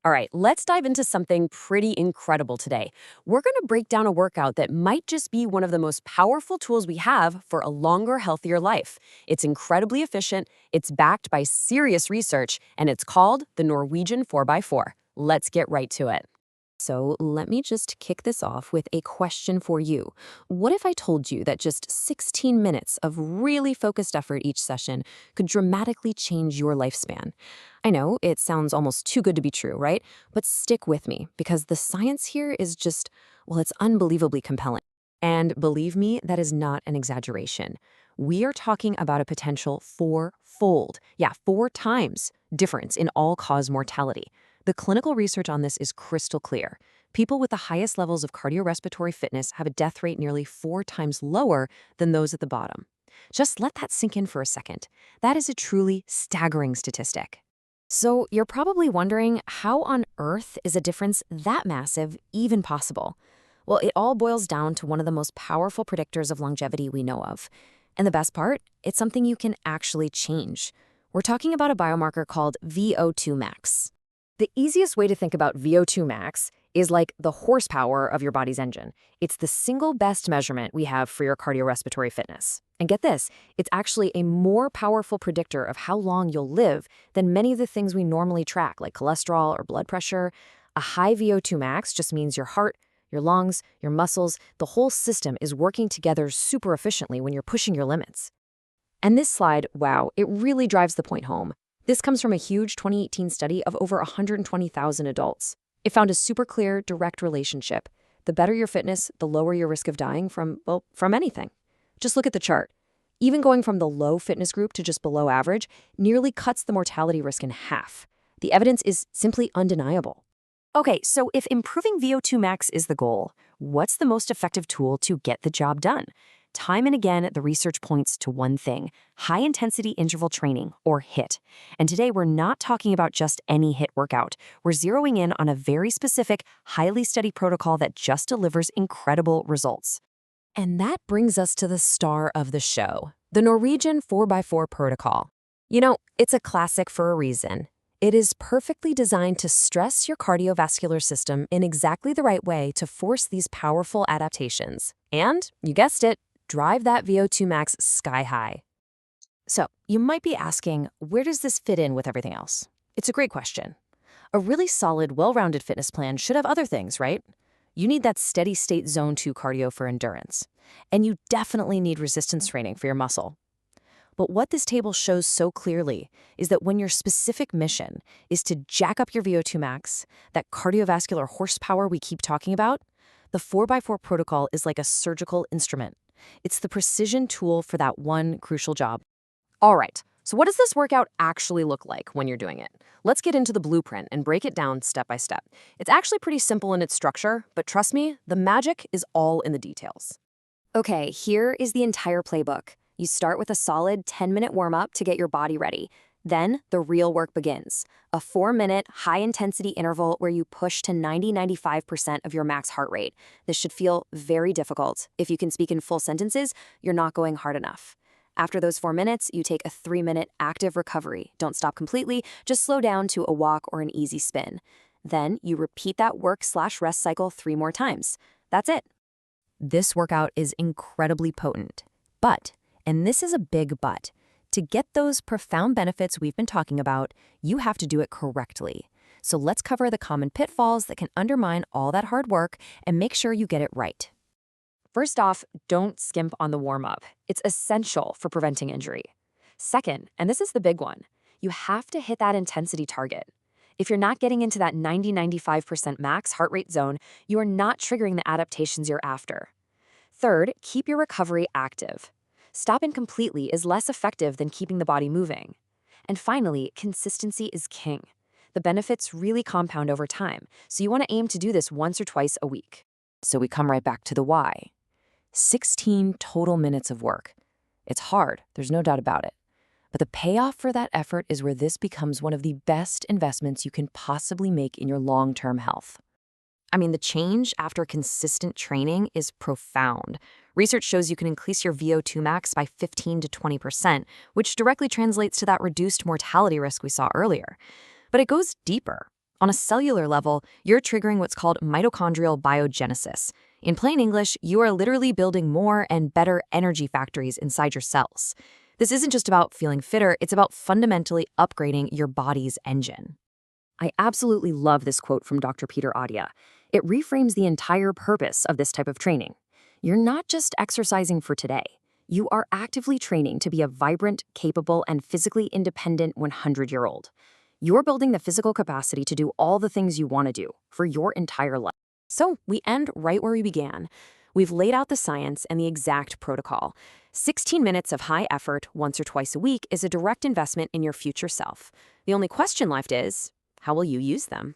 All right, let's dive into something pretty incredible today. We're going to break down a workout that might just be one of the most powerful tools we have for a longer, healthier life. It's incredibly efficient, it's backed by serious research, and it's called the Norwegian 4x4. Let's get right to it. So let me just kick this off with a question for you. What if I told you that just 16 minutes of really focused effort each session could dramatically change your lifespan? I know it sounds almost too good to be true, right? But stick with me because the science here is just, well, it's unbelievably compelling. And believe me, that is not an exaggeration. We are talking about a potential four-fold, yeah, 4 times difference in all-cause mortality. The clinical research on this is crystal clear. People with the highest levels of cardiorespiratory fitness have a death rate nearly 4 times lower than those at the bottom. Just let that sink in for a second. That is a truly staggering statistic. So you're probably wondering, how on earth is a difference that massive even possible? Well, it all boils down to one of the most powerful predictors of longevity we know of. And the best part, it's something you can actually change. We're talking about a biomarker called VO2 Max. The easiest way to think about VO2 max is like the horsepower of your body's engine. It's the single best measurement we have for your cardiorespiratory fitness. And get this, it's actually a more powerful predictor of how long you'll live than many of the things we normally track, like cholesterol or blood pressure. A high VO2 max just means your heart, your lungs, your muscles, the whole system is working together super efficiently when you're pushing your limits. And this slide, wow, it really drives the point home. This comes from a huge 2018 study of over 120,000 adults. It found a super clear, direct relationship. The better your fitness, the lower your risk of dying from anything. Just look at the chart. Even going from the low fitness group to just below average nearly cuts the mortality risk in half. The evidence is simply undeniable. Okay, so if improving VO2 max is the goal, what's the most effective tool to get the job done? Time and again, the research points to one thing: high-intensity interval training, or HIIT. And today, we're not talking about just any HIIT workout. We're zeroing in on a very specific, highly studied protocol that just delivers incredible results. And that brings us to the star of the show, the Norwegian 4x4 protocol. You know, it's a classic for a reason. It is perfectly designed to stress your cardiovascular system in exactly the right way to force these powerful adaptations. And, you guessed it, drive that VO2 max sky high. So, you might be asking, where does this fit in with everything else? It's a great question. A really solid, well-rounded fitness plan should have other things, right? You need that steady state zone 2 cardio for endurance. And you definitely need resistance training for your muscle. But what this table shows so clearly is that when your specific mission is to jack up your VO2 max, that cardiovascular horsepower we keep talking about, the 4x4 protocol is like a surgical instrument. It's the precision tool for that one crucial job. All right, so what does this workout actually look like when you're doing it? Let's get into the blueprint and break it down step by step. It's actually pretty simple in its structure, but trust me, the magic is all in the details. Okay, here is the entire playbook. You start with a solid 10-minute warm-up to get your body ready. Then, the real work begins. A 4-minute, high-intensity interval where you push to 90–95% of your max heart rate. This should feel very difficult. If you can speak in full sentences, you're not going hard enough. After those 4 minutes, you take a 3-minute active recovery. Don't stop completely, just slow down to a walk or an easy spin. Then, you repeat that work/rest cycle 3 more times. That's it. This workout is incredibly potent. But, and this is a big but, to get those profound benefits we've been talking about, you have to do it correctly. So let's cover the common pitfalls that can undermine all that hard work and make sure you get it right. First off, don't skimp on the warm-up. It's essential for preventing injury. Second, and this is the big one, you have to hit that intensity target. If you're not getting into that 90–95% max heart rate zone, you are not triggering the adaptations you're after. Third, keep your recovery active. Stopping completely is less effective than keeping the body moving. And finally, consistency is king. The benefits really compound over time, so you want to aim to do this once or twice a week. So we come right back to the why. 16 total minutes of work. It's hard, there's no doubt about it. But the payoff for that effort is where this becomes one of the best investments you can possibly make in your long-term health. I mean, the change after consistent training is profound. Research shows you can increase your VO2 max by 15 to 20%, which directly translates to that reduced mortality risk we saw earlier. But it goes deeper. On a cellular level, you're triggering what's called mitochondrial biogenesis. In plain English, you are literally building more and better energy factories inside your cells. This isn't just about feeling fitter, it's about fundamentally upgrading your body's engine. I absolutely love this quote from Dr. Peterattia. It reframes the entire purpose of this type of training. You're not just exercising for today. You are actively training to be a vibrant, capable, and physically independent 100-year-old. You're building the physical capacity to do all the things you want to do for your entire life. So we end right where we began. We've laid out the science and the exact protocol. 16 minutes of high effort once or twice a week is a direct investment in your future self. The only question left is, how will you use them?